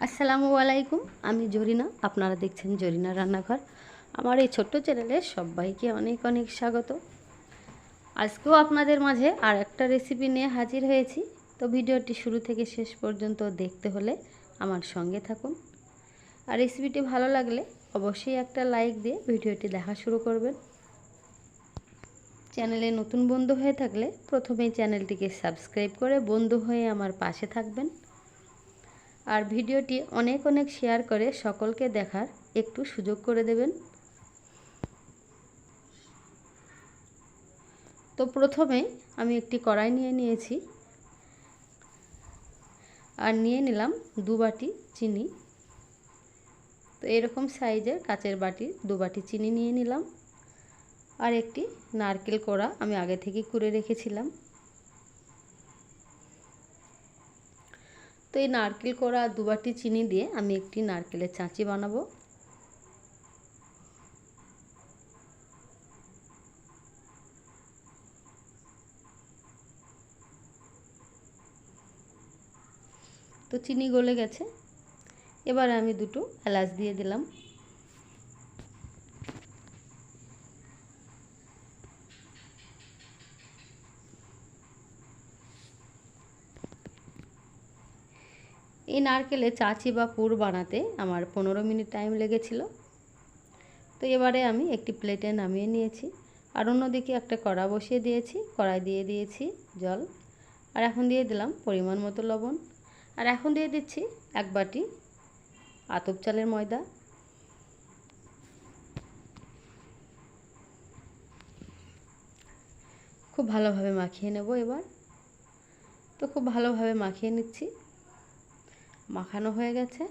আসসালামু আলাইকুম। আমি জরিনা, আপনারা দেখছেন জরিনা রান্নাঘর। আমার এই ছোট্ট চ্যানেলে সবাইকে অনেক অনেক স্বাগত। আজকেও আপনাদের মাঝে আর একটা রেসিপি নিয়ে হাজির হয়েছি। তো ভিডিওটি শুরু থেকে শেষ পর্যন্ত দেখতে হলে আমার সঙ্গে থাকুন। আর রেসিপিটি ভালো লাগলে অবশ্যই একটা লাইক দিয়ে ভিডিওটি দেখা শুরু করবেন। চ্যানেলে নতুন বন্ধু হয়ে থাকলে প্রথমেই চ্যানেলটিকে সাবস্ক্রাইব করে বন্ধু হয়ে আমার পাশে থাকবেন। আর ভিডিওটি অনেক অনেক শেয়ার করে সকলকে দেখার একটু সুযোগ করে দেবেন। তো প্রথমে আমি একটি কড়াই নিয়ে নিয়েছি আর নিয়ে নিলাম 2 বাটি চিনি। তো এরকম সাইজের কাচের বাটি 2 বাটি চিনি নিয়ে নিলাম। আর একটি নারকেল কোড়া আমি আগে থেকে কুড়ে রেখেছিলাম। তো এই নারকেল কোড়া 2 বাটি চিনি দিয়ে আমি একটি নারকেলের চাঁচি বানাবো। তো চিনি গলে গেছে, এবার আমি 2টো এলাচ দিয়ে দিলাম। এই নারকেলের চাঁচি বা পুর বানাতে আমার 15 মিনিট টাইম লেগেছিল। তো এবারে আমি একটি প্লেটে নামিয়ে নিয়েছি আর অন্যদিকে একটা কড়া বসিয়ে দিয়েছি। কড়াই দিয়ে দিয়েছি জল, আর এখন দিয়ে দিলাম পরিমাণ মতো লবণ, আর এখন দিয়ে দিচ্ছি 1 বাটি আতপ চালের ময়দা। খুব ভালোভাবে মাখিয়ে নেব এবার। তো খুব ভালোভাবে মাখিয়ে নিচ্ছি। মাখানো হয়ে গেছে।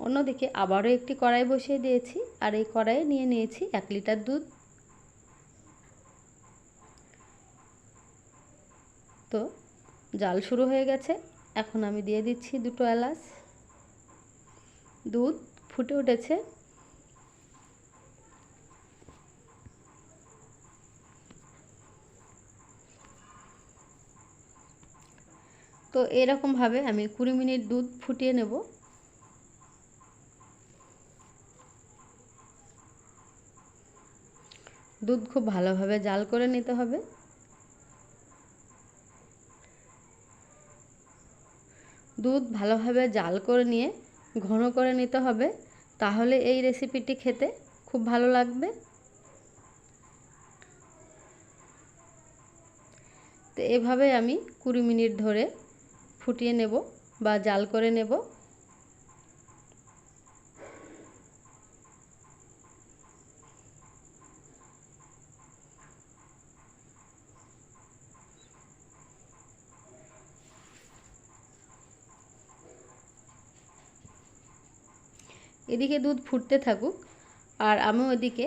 অন্যদিকে আবারও একটি কড়াই বসিয়ে দিয়েছি আর এই কড়াইয়ে নিয়ে নিয়েছি 1 লিটার দুধ। তো জাল শুরু হয়ে গেছে। এখন আমি দিয়ে দিচ্ছি 2টো এলাচ। দুধ ফুটে উঠেছে। তো এরকমভাবে আমি 20 মিনিট দুধ ফুটিয়ে নেব। দুধ খুব ভালোভাবে জাল করে নিতে হবে। দুধ ভালোভাবে জাল করে নিয়ে ঘন করে নিতে হবে, তাহলে এই রেসিপিটি খেতে খুব ভালো লাগবে। তো এভাবে আমি 20 মিনিট ধরে ফুটিয়ে নেব বা জাল করে নেব। এদিকে দুধ ফুটতে থাকুক আর আমি ওদিকে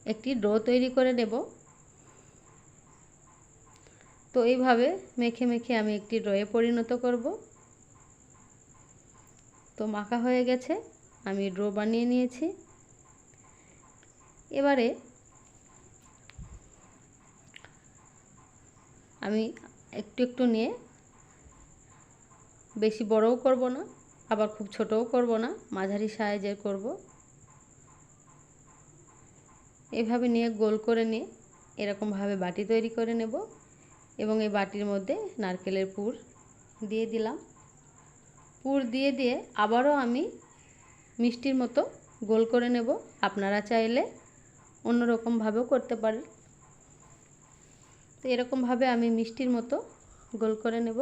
একটি ডো তৈরি করে নেব। তো এইভাবে মেখে মেখে আমি একটি ডোয়ে পরিণত করব। তো মাখা হয়ে গেছে, আমি ডো বানিয়ে নিয়েছি। এবারে আমি একটু একটু নিয়ে, বেশি বড়ও করব না আবার খুব ছোটও করব না, মাঝারি সাইজের করব। এইভাবে নিয়ে গোল করে নিয়ে এরকমভাবে বাটি তৈরি করে নেব এবং এই বাটির মধ্যে নারকেলের পুর দিয়ে দিলাম। পুর দিয়ে দিয়ে আবারও আমি মিষ্টির মতো গোল করে নেব। আপনারা চাইলে অন্য রকমভাবেও করতে পারেন। তো এরকমভাবে আমি মিষ্টির মতো গোল করে নেব।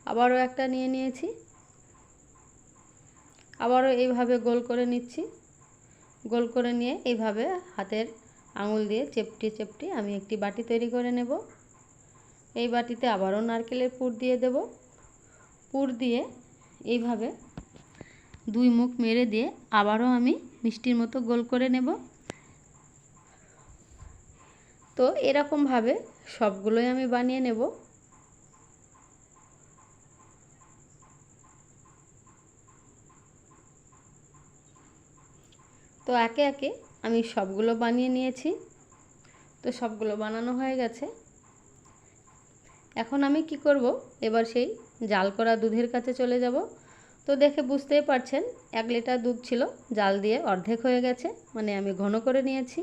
আবারও একটা নিয়ে নিয়েছি, আবারও এইভাবে গোল করে নিচ্ছি। গোল করে নিয়ে এইভাবে হাতের আঙুল দিয়ে চেপটে চেপটে আমি একটি বাটি তৈরি করে নেব। এই বাটিতে আবারও নারকেলের পুর দিয়ে দেব। পুর দিয়ে এইভাবে 2 মুখ মেরে দিয়ে আবারও আমি মিষ্টির মতো গোল করে নেব। তো এরকমভাবে সবগুলোই আমি বানিয়ে নেব। তো একে একে আমি সবগুলো বানিয়ে নিয়েছি। তো সবগুলো বানানো হয়ে গেছে। এখন আমি কি করব, এবার সেই জাল করা দুধের কাছে চলে যাব। তো দেখে বুঝতেই পারছেন 1 লিটার দুধ ছিল, জাল দিয়ে অর্ধেক হয়ে গেছে, মানে আমি ঘন করে নিয়েছি।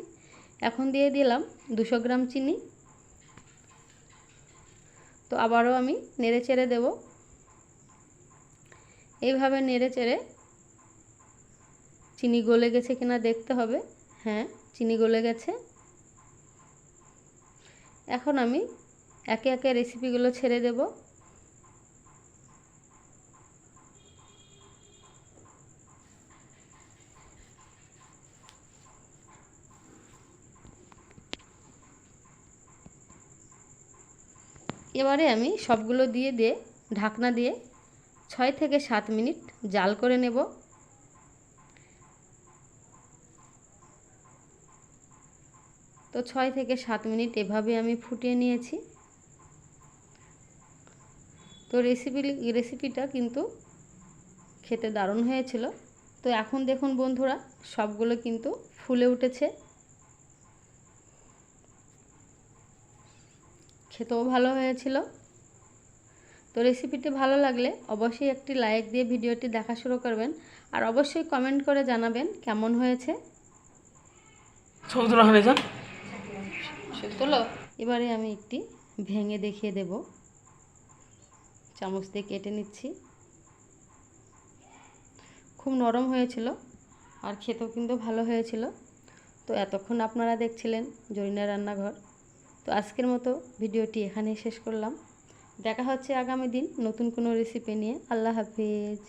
এখন দিয়ে দিলাম 200 গ্রাম চিনি। তো আবারও আমি নেড়ে চেড়ে দেব। এইভাবে নেড়ে চেড়ে চিনি গলে গেছে কিনা দেখতে হবে। হ্যাঁ, চিনি গলে গেছে। এখন আমি একে একে রেসিপিগুলো ছেড়ে দেব। এবারে আমি সবগুলো দিয়ে ঢাকনা দিয়ে 6 থেকে 7 মিনিট জাল করে নেব। তো 6 থেকে 7 মিনিট এভাবে আমি ফুটিয়ে নিয়েছি। তো রেসিপিটা কিন্তু খেতে দারুণ হয়েছিল। তো এখন দেখুন বন্ধুরা, সবগুলো কিন্তু ফুলে উঠেছে, খেতেও ভালো হয়েছিল। তো রেসিপিটি ভালো লাগলে অবশ্যই একটি লাইক দিয়ে ভিডিওটি দেখা শুরু করবেন, আর অবশ্যই কমেন্ট করে জানাবেন কেমন হয়েছে। এবারে আমি একটি ভেঙে দেখিয়ে দেব। চামচ দিয়ে কেটে নিচ্ছি। খুব নরম হয়েছিল আর খেতেও কিন্তু ভালো হয়েছিল। তো এতক্ষণ আপনারা দেখছিলেন জরিনা রান্নাঘর। তো আজকের মতো ভিডিওটি এখানেই শেষ করলাম। দেখা হচ্ছে আগামী দিন নতুন কোনো রেসিপি নিয়ে। আল্লাহ হাফেজ।